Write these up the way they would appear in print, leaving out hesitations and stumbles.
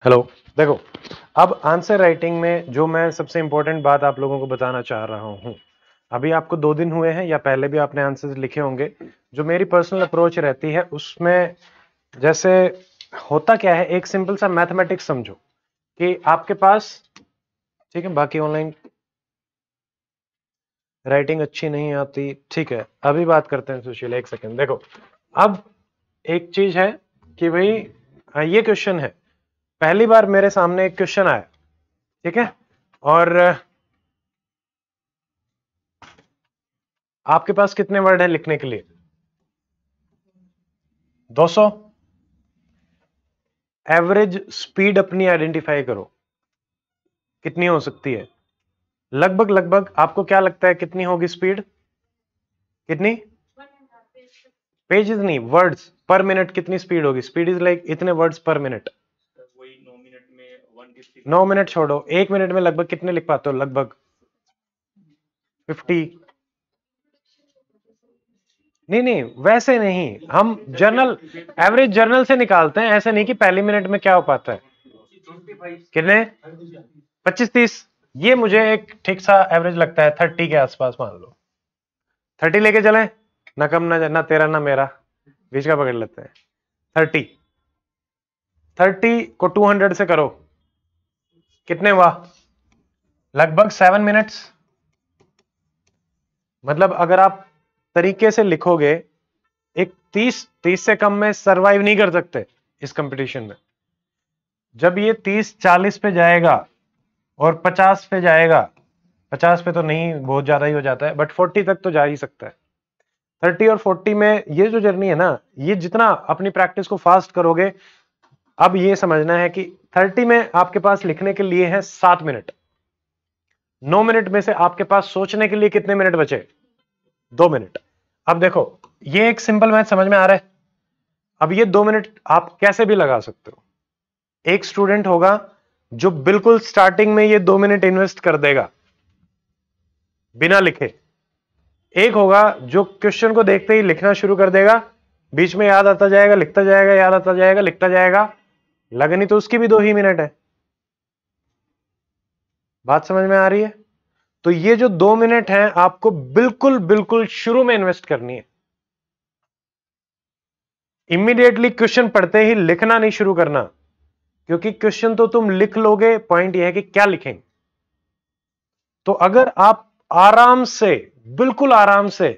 Hello. देखो, अब answer writing में जो मैं सबसे इंपॉर्टेंट बात आप लोगों को बताना चाह रहा हूं, अभी आपको 2 दिन हुए हैं या पहले भी आपने आंसर्स लिखे होंगे। जो मेरी पर्सनल अप्रोच रहती है उसमें जैसे होता क्या है, एक सिंपल सा मैथमेटिक्स समझो कि आपके पास, ठीक है, बाकी ऑनलाइन राइटिंग अच्छी नहीं आती, ठीक है, अभी बात करते हैं सुशील, एक सेकेंड। देखो, अब एक चीज है कि भाई ये क्वेश्चन है, पहली बार मेरे सामने एक क्वेश्चन आया, ठीक है, और आपके पास कितने वर्ड है लिखने के लिए? 200। एवरेज स्पीड अपनी आइडेंटिफाई करो, कितनी हो सकती है? लगभग लगभग आपको क्या लगता है कितनी होगी स्पीड? कितनी? पेजेस नहीं, वर्ड्स पर मिनट कितनी स्पीड होगी? स्पीड इज लाइक इतने वर्ड्स पर मिनट। 9 मिनट छोड़ो, 1 मिनट में लगभग कितने लिख पाते हो? लगभग 50। नहीं नहीं, वैसे नहीं, हम जर्नल एवरेज जर्नल से निकालते हैं, ऐसे नहीं कि पहली मिनट में क्या हो पाता है। कितने? 25-30। ये मुझे एक ठीक सा एवरेज लगता है, 30 के आसपास मान लो। 30 लेके चलें, ना कम ना तेरा ना मेरा, बीच का पकड़ लेते हैं। 30 को 200 से करो, कितने हुआ? लगभग 7 मिनट्स। मतलब अगर आप तरीके से लिखोगे, एक 30 से कम में सरवाइव नहीं कर सकते इस कंपटीशन में। जब ये 30-40 पे जाएगा और 50 पे जाएगा, 50 पे तो नहीं, बहुत ज्यादा ही हो जाता है, बट 40 तक तो जा ही सकता है। 30 और 40 में ये जो जर्नी है ना, ये जितना अपनी प्रैक्टिस को फास्ट करोगे, अब ये समझना है कि 30 में आपके पास लिखने के लिए है 7 मिनट। 9 मिनट में से आपके पास सोचने के लिए कितने मिनट बचे? 2 मिनट। अब देखो, ये एक सिंपल मैथ समझ में आ रहा है। अब ये 2 मिनट आप कैसे भी लगा सकते हो। एक स्टूडेंट होगा जो बिल्कुल स्टार्टिंग में ये 2 मिनट इन्वेस्ट कर देगा बिना लिखे। एक होगा जो क्वेश्चन को देखते ही लिखना शुरू कर देगा, बीच में याद आता जाएगा, लिखता जाएगा, याद आता जाएगा, लिखता जाएगा, लगनी तो उसकी भी 2 ही मिनट है। बात समझ में आ रही है? तो ये जो 2 मिनट है आपको बिल्कुल बिल्कुल शुरू में इन्वेस्ट करनी है। इमीडिएटली क्वेश्चन पढ़ते ही लिखना नहीं शुरू करना, क्योंकि क्वेश्चन तो तुम लिख लोगे, पॉइंट यह है कि क्या लिखेंगे। तो अगर आप आराम से, बिल्कुल आराम से,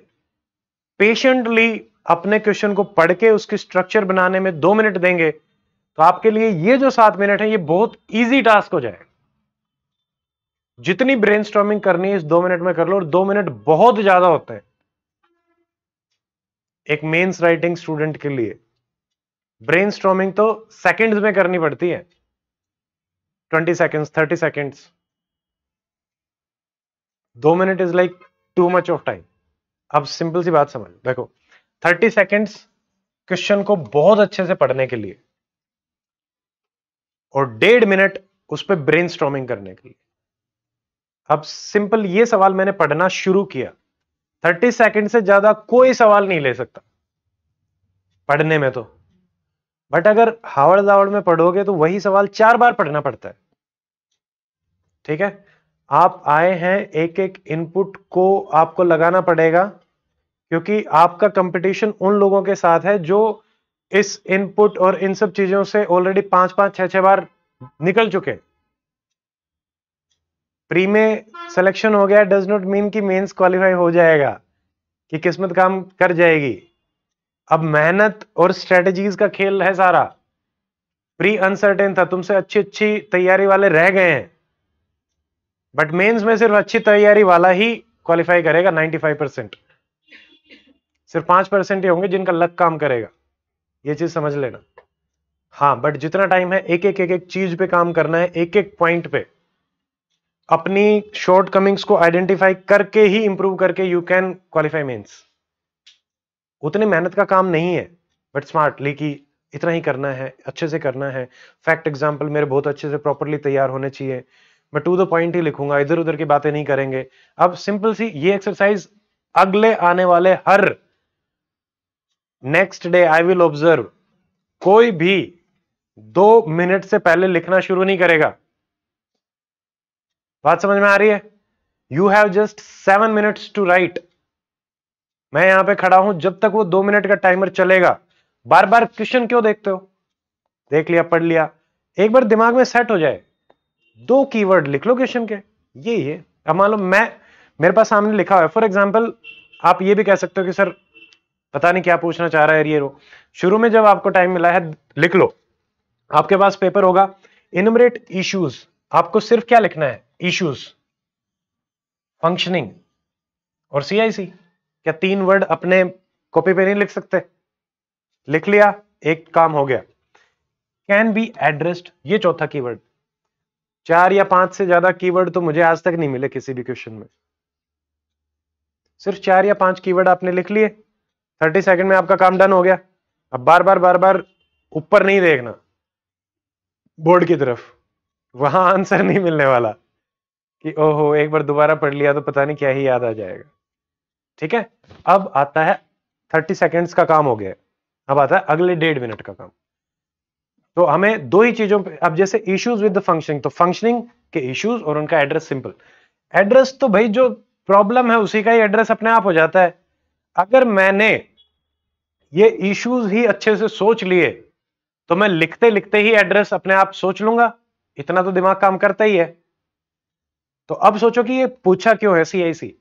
पेशेंटली अपने क्वेश्चन को पढ़ के उसकी स्ट्रक्चर बनाने में 2 मिनट देंगे, तो आपके लिए ये जो 7 मिनट है ये बहुत इजी टास्क हो जाएगा। जितनी ब्रेनस्टॉर्मिंग करनी है इस 2 मिनट में कर लो, और 2 मिनट बहुत ज्यादा होते हैं एक मेंस राइटिंग स्टूडेंट के लिए। ब्रेनस्टॉर्मिंग तो सेकंड्स में करनी पड़ती है, 20 seconds, 30 seconds. 2 minute is like too much of time. अब सिंपल सी बात समझ, देखो, 30 सेकंड्स क्वेश्चन को बहुत अच्छे से पढ़ने के लिए और 1.5 मिनट उस पर ब्रेनस्टॉर्मिंग करने के लिए। अब सिंपल ये सवाल मैंने पढ़ना शुरू किया, 30 सेकंड से ज्यादा कोई सवाल नहीं ले सकता पढ़ने में तो। बट अगर हावड़ दावड़ में पढ़ोगे तो वही सवाल 4 बार पढ़ना पड़ता है। ठीक है, आप आए हैं, एक एक इनपुट को आपको लगाना पड़ेगा, क्योंकि आपका कंपटीशन उन लोगों के साथ है जो इस इनपुट और इन सब चीजों से ऑलरेडी 5-5, 6-6 बार निकल चुके। प्री में सिलेक्शन हो गया डज नॉट मीन कि मेंस क्वालिफाई हो जाएगा, कि किस्मत काम कर जाएगी। अब मेहनत और स्ट्रेटजीज का खेल है सारा। प्री अनसर्टेन था, तुमसे अच्छी अच्छी तैयारी वाले रह गए हैं, बट मेंस में सिर्फ अच्छी तैयारी वाला ही क्वालिफाई करेगा। 95%, सिर्फ 5% ही होंगे जिनका लक काम करेगा, ये चीज समझ लेना। हाँ, बट जितना टाइम है एक एक चीज पे काम करना है, एक एक पॉइंट पे अपनी शॉर्ट कमिंग्स को आइडेंटिफाई करके ही इंप्रूव करके यू कैन क्वालिफाई मेंस। उतनी मेहनत का काम नहीं है, बट स्मार्टली कि इतना ही करना है, अच्छे से करना है। फैक्ट एग्जाम्पल मेरे बहुत अच्छे से प्रॉपरली तैयार होने चाहिए, मैं टू द पॉइंट ही लिखूंगा, इधर उधर की बातें नहीं करेंगे। अब सिंपल सी ये एक्सरसाइज अगले आने वाले हर next day I will observe, कोई भी 2 मिनट से पहले लिखना शुरू नहीं करेगा। बात समझ में आ रही है? You have just 7 minutes to write. मैं यहां पे खड़ा हूं, जब तक वो 2 मिनट का टाइमर चलेगा। बार बार क्वेश्चन क्यों देखते हो? देख लिया, पढ़ लिया, एक बार दिमाग में सेट हो जाए, 2 कीवर्ड लिख लो क्वेश्चन के, ये अब मान लो मेरे पास सामने लिखा हुआ है, फॉर एग्जाम्पल आप ये भी कह सकते हो कि सर पता नहीं क्या पूछना चाह रहा है ये रो। शुरू में जब आपको टाइम मिला है, लिख लो, आपके पास पेपर होगा, इनुमरेट इश्यूज। आपको सिर्फ क्या लिखना है? इश्यूज, फंक्शनिंग और सीआईसी। क्या 3 वर्ड अपने कॉपी पे नहीं लिख सकते? लिख लिया, एक काम हो गया। कैन बी एड्रेस्ड, ये चौथा कीवर्ड। 4 या 5 से ज्यादा कीवर्ड तो मुझे आज तक नहीं मिले किसी भी क्वेश्चन में। सिर्फ 4 या 5 कीवर्ड आपने लिख लिए, 30 सेकंड में आपका काम डन हो गया। अब बार बार ऊपर नहीं देखना बोर्ड की तरफ, वहां आंसर नहीं मिलने वाला कि ओहो एक बार दोबारा पढ़ लिया तो पता नहीं क्या ही याद आ जाएगा। ठीक है, अब आता है 30 सेकेंड्स का काम हो गया, अब आता है अगले 1.5 मिनट का काम। तो हमें 2 ही चीजों पे, अब जैसे इश्यूज विद द फंक्शनिंग, तो फंक्शनिंग के इश्यूज और उनका एड्रेस सिंपल। एड्रेस तो भाई जो प्रॉब्लम है उसी का ही एड्रेस अपने आप हो जाता है। अगर मैंने ये इश्यूज ही अच्छे से सोच लिए तो मैं लिखते लिखते ही एड्रेस अपने आप सोच लूंगा, इतना तो दिमाग काम करता ही है। तो अब सोचो कि ये पूछा क्यों है सीआईसी,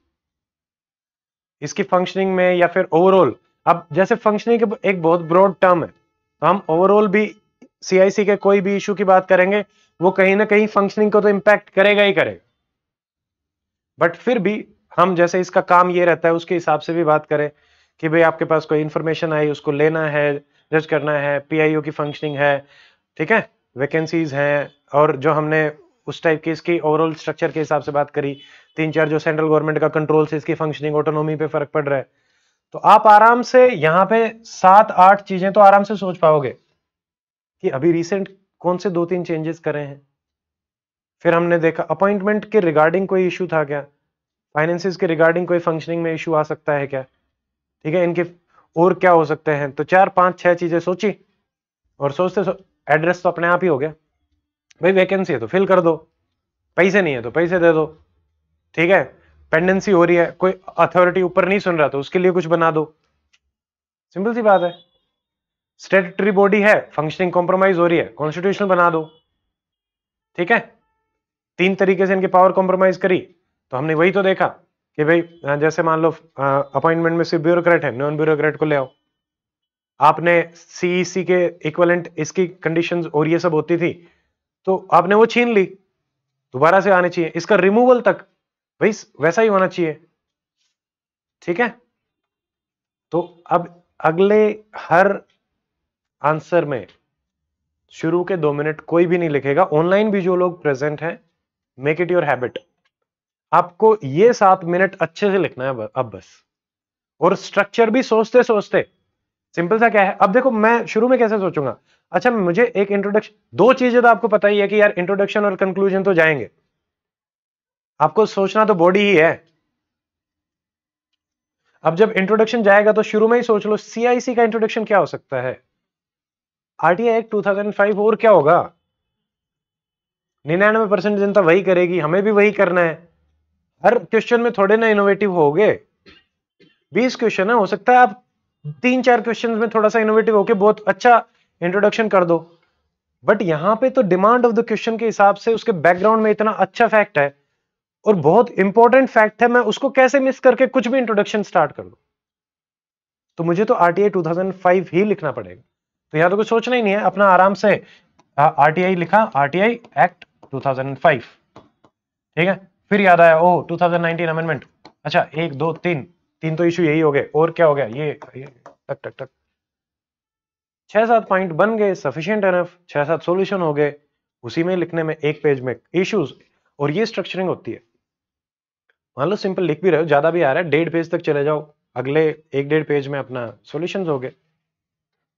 इसकी फंक्शनिंग में या फिर ओवरऑल। अब जैसे फंक्शनिंग एक बहुत ब्रॉड टर्म है, तो हम ओवरऑल भी सीआईसी के कोई भी इशू की बात करेंगे, वो कहीं ना कहीं फंक्शनिंग को तो इंपैक्ट करेगा ही करेगा। बट फिर भी हम जैसे इसका काम ये रहता है उसके हिसाब से भी बात करें कि भाई आपके पास कोई इंफॉर्मेशन आई, उसको लेना है, जज करना है, पीआईओ की फंक्शनिंग है, ठीक है, वैकेंसीज हैं, और जो हमने उस टाइप की इसकी ओवरऑल स्ट्रक्चर के हिसाब से बात करी, 3-4 जो सेंट्रल गवर्नमेंट का कंट्रोल से इसकी फंक्शनिंग ऑटोनॉमी पे फर्क पड़ रहा है, तो आप आराम से यहाँ पे 7-8 चीजें तो आराम से सोच पाओगे कि अभी रिसेंट कौन से 2-3 चेंजेस करे हैं। फिर हमने देखा अपॉइंटमेंट के रिगार्डिंग कोई इशू था क्या, फाइनेंसिस के रिगार्डिंग कोई फंक्शनिंग में इशू आ सकता है क्या, ठीक है, इनके और क्या हो सकते हैं। तो 4-5-6 चीजें सोची, और सोचते एड्रेस तो अपने आप ही हो गया। भाई वैकेंसी है तो फिल कर दो, पैसे नहीं है तो पैसे दे दो, ठीक है, पेंडेंसी हो रही है, कोई अथॉरिटी ऊपर नहीं सुन रहा तो उसके लिए कुछ बना दो, सिंपल सी बात है। स्टेटरी बॉडी है, फंक्शनिंग कॉम्प्रोमाइज हो रही है, कॉन्स्टिट्यूशनल बना दो, ठीक है। 3 तरीके से इनकी पावर कॉम्प्रोमाइज करी, तो हमने वही तो देखा कि भाई जैसे मान लो अपॉइंटमेंट में सिर्फ ब्यूरोक्रेट है, नॉन ब्यूरोक्रेट को ले आओ। आपने सीईसी के इक्विवेलेंट इसकी कंडीशंस और ये सब होती थी, तो आपने वो छीन ली, दोबारा से आने चाहिए, इसका रिमूवल तक भाई वैसा ही होना चाहिए, ठीक है। तो अब अगले हर आंसर में शुरू के 2 मिनट कोई भी नहीं लिखेगा, ऑनलाइन भी जो लोग प्रेजेंट हैं, मेक इट योर हैबिट, आपको ये 7 मिनट अच्छे से लिखना है अब बस। और स्ट्रक्चर भी सोचते सोचते, सिंपल सा क्या है, अब देखो मैं शुरू में कैसे सोचूंगा, अच्छा मुझे एक इंट्रोडक्शन, 2 चीजें तो आपको पता ही है कि यार इंट्रोडक्शन और कंक्लूजन तो जाएंगे, आपको सोचना तो बॉडी ही है। अब जब इंट्रोडक्शन जाएगा तो शुरू में ही सोच लो सीआईसी का इंट्रोडक्शन क्या हो सकता है, आरटीआई एक्ट 2005, और क्या होगा। 99% जनता वही करेगी, हमें भी वही करना है। हर क्वेश्चन में थोड़े ना इनोवेटिव होगे, 20 क्वेश्चन है, हो सकता है आप 3-4 क्वेश्चन में थोड़ा सा इनोवेटिव होके बहुत अच्छा इंट्रोडक्शन कर दो। बट यहां पे तो डिमांड ऑफ द क्वेश्चन के हिसाब से उसके बैकग्राउंड में इतना अच्छा फैक्ट है और बहुत इंपॉर्टेंट फैक्ट है, मैं उसको कैसे मिस करके कुछ भी इंट्रोडक्शन स्टार्ट कर दूं। तो मुझे तो आरटीआई 2005 ही लिखना पड़ेगा। तो यहां तो कुछ सोचना ही नहीं है, अपना आराम से आरटीआई लिखा, आरटीआई एक्ट 2005, ठीक है। फिर याद आया, ओ 2019 अमेंडमेंट, अच्छा 1 2 3 तो इशू यही हो गए, और क्या हो गया, ये टक टक टक 6-7 पॉइंट बन गए, सफिशिएंट एनफ, 6-7 सॉल्यूशन हो गए, उसी में लिखने में एक पेज में इश्यूज। और ये स्ट्रक्चरिंग होती है, मान लो सिंपल लिख भी रहे हो, ज्यादा भी आ रहा है, 1.5 पेज तक चले जाओ, अगले 1-1.5 पेज में अपना सॉल्यूशंस हो गए।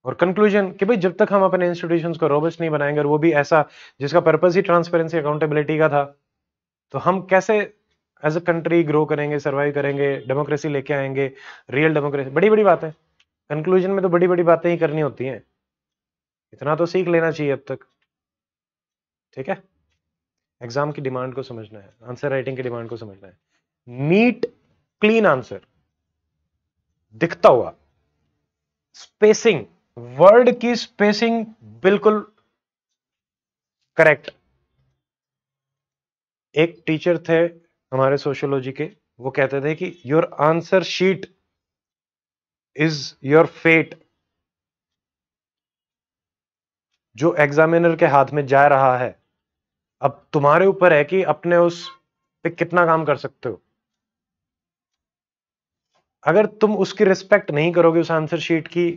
और कंक्लूजन कि भाई जब तक हम अपने इंस्टीट्यूशंस को रोबस्ट नहीं बनाएंगे, और वो भी ऐसा जिसका पर्पस ही ट्रांसपेरेंसी अकाउंटेबिलिटी का था, तो हम कैसे एज अ कंट्री ग्रो करेंगे, सर्वाइव करेंगे, डेमोक्रेसी लेके आएंगे, रियल डेमोक्रेसी। बड़ी बड़ी बातें, कंक्लूजन में तो बड़ी बड़ी बातें ही करनी होती हैं। इतना तो सीख लेना चाहिए अब तक। ठीक है, एग्जाम की डिमांड को समझना है, आंसर राइटिंग की डिमांड को समझना है। नीट क्लीन आंसर, दिखता हुआ, स्पेसिंग, वर्ड की स्पेसिंग बिल्कुल करेक्ट। एक टीचर थे हमारे सोशियोलॉजी के, वो कहते थे कि your answer sheet is your fate. जो एग्जामिनर के हाथ में जा रहा है, अब तुम्हारे ऊपर है कि अपने उस पे कितना काम कर सकते हो। अगर तुम उसकी रिस्पेक्ट नहीं करोगे उस आंसर शीट की,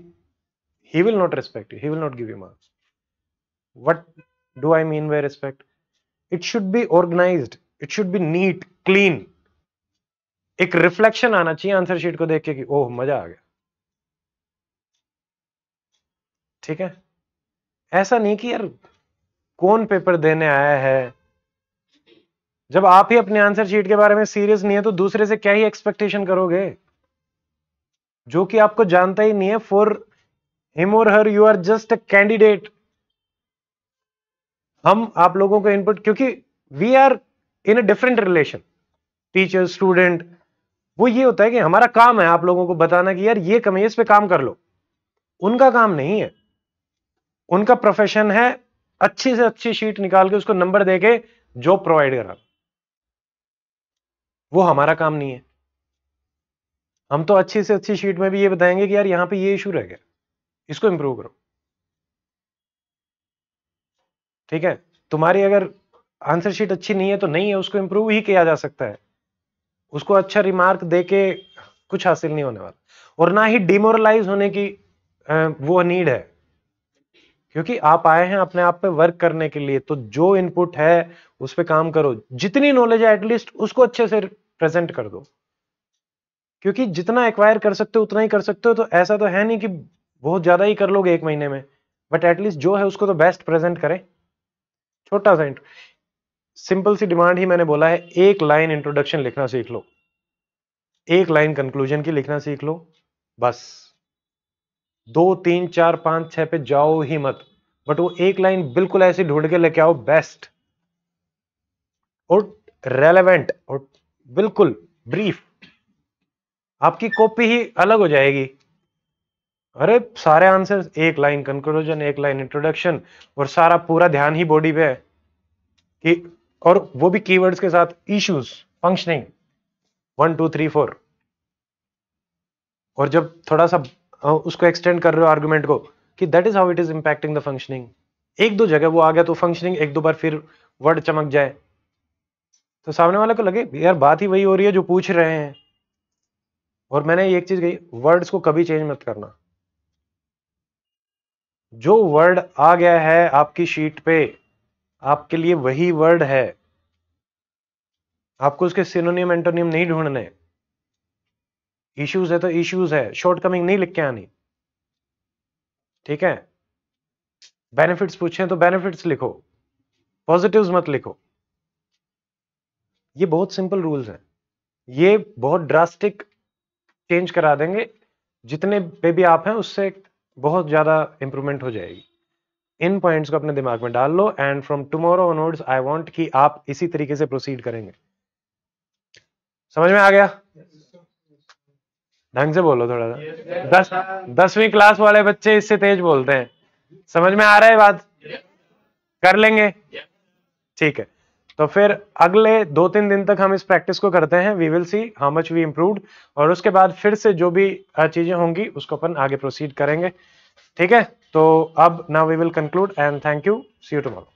he will not respect you, he will not give you marks. What do I mean by respect? It should be organised, it should be neat clean. एक रिफ्लेक्शन आना चाहिए आंसर शीट को देख के कि ओह मजा आ गया। ठीक है, ऐसा नहीं कि यार कौन पेपर देने आया है। जब आप ही अपने आंसर शीट के बारे में सीरियस नहीं है तो दूसरे से क्या ही एक्सपेक्टेशन करोगे, जो कि आपको जानता ही नहीं है। फॉर हिम और her you are just a candidate. हम आप लोगों को इनपुट, क्योंकि we are in a different relation, teacher student. वो ये होता है कि हमारा काम है आप लोगों को बताना कि यार ये कमी है, इस पे काम कर लो। उनका काम नहीं है, उनका प्रोफेशन है अच्छी से अच्छी शीट निकाल के उसको नंबर देके जॉब प्रोवाइड करा। वो हमारा काम नहीं है। हम तो अच्छी से अच्छी शीट में भी ये बताएंगे कि यार यहां पे ये इशू रह गया, इसको इंप्रूव करो। ठीक है, तुम्हारी अगर आंसर शीट अच्छी नहीं है तो नहीं है, उसको इंप्रूव ही किया जा सकता है। उसको अच्छा रिमार्क देके कुछ हासिल नहीं होने वाला, और ना ही डिमोरलाइज होने की वो नीड है, क्योंकि आप आए हैं अपने आप पे वर्क करने के लिए। तो जो इनपुट है उस पर काम करो, जितनी नॉलेज है एटलीस्ट उसको अच्छे से प्रेजेंट कर दो, क्योंकि जितना एक्वायर कर सकते हो उतना ही कर सकते हो। तो ऐसा तो है नहीं कि बहुत ज्यादा ही कर लोगे एक महीने में, बट एटलीस्ट जो है उसको तो बेस्ट प्रेजेंट करें। छोटा सा सिंपल सी डिमांड ही मैंने बोला है, एक लाइन इंट्रोडक्शन लिखना सीख लो, एक लाइन कंक्लूजन की लिखना सीख लो, बस। 2 3 4 5 6 पे जाओ ही मत, बट वो एक लाइन बिल्कुल ऐसी ढूंढ के लेके आओ, बेस्ट और रेलेवेंट और बिल्कुल ब्रीफ। आपकी कॉपी ही अलग हो जाएगी। अरे सारे आंसर, एक लाइन कंक्लूजन, एक लाइन इंट्रोडक्शन, और सारा पूरा ध्यान ही बॉडी पे है कि, और वो भी कीवर्ड्स के साथ, इश्यूज, फंक्शनिंग 1 2 3 4। और जब थोड़ा सा उसको एक्सटेंड कर रहे हो आर्गुमेंट को कि that is how it is impacting the functioning, एक दो जगह वो आ गया तो फंक्शनिंग एक दो बार फिर वर्ड चमक जाए तो सामने वाले को लगे यार बात ही वही हो रही है जो पूछ रहे हैं। और मैंने एक चीज कही, वर्ड्स को कभी चेंज मत करना। जो वर्ड आ गया है आपकी शीट पे, आपके लिए वही वर्ड है, आपको उसके सिनोनिम एंटोनिम नहीं ढूंढने। इश्यूज है तो इश्यूज है, शॉर्टकमिंग नहीं लिख के आनी। ठीक है, बेनिफिट्स पूछे तो बेनिफिट्स लिखो, पॉजिटिव्स मत लिखो। ये बहुत सिंपल रूल्स हैं, ये बहुत ड्रास्टिक चेंज करा देंगे। जितने पे भी आप हैं उससे बहुत ज्यादा इंप्रूवमेंट हो जाएगी। इन पॉइंट्स को अपने दिमाग में डाल लो, and from tomorrow onwards I want कि आप इसी तरीके से प्रोसीड करेंगे। समझ में आ गया? ढंग से बोलो थोड़ा सा। 10वीं क्लास वाले बच्चे इससे तेज बोलते हैं। समझ में आ रहा है बात? कर लेंगे? ठीक है, तो फिर अगले 2-3 दिन तक हम इस प्रैक्टिस को करते हैं। We will see how much we improved, और उसके बाद फिर से जो भी चीजें होंगी उसको अपन आगे प्रोसीड करेंगे। ठीक है, तो अब now we will conclude and thank you, see you tomorrow.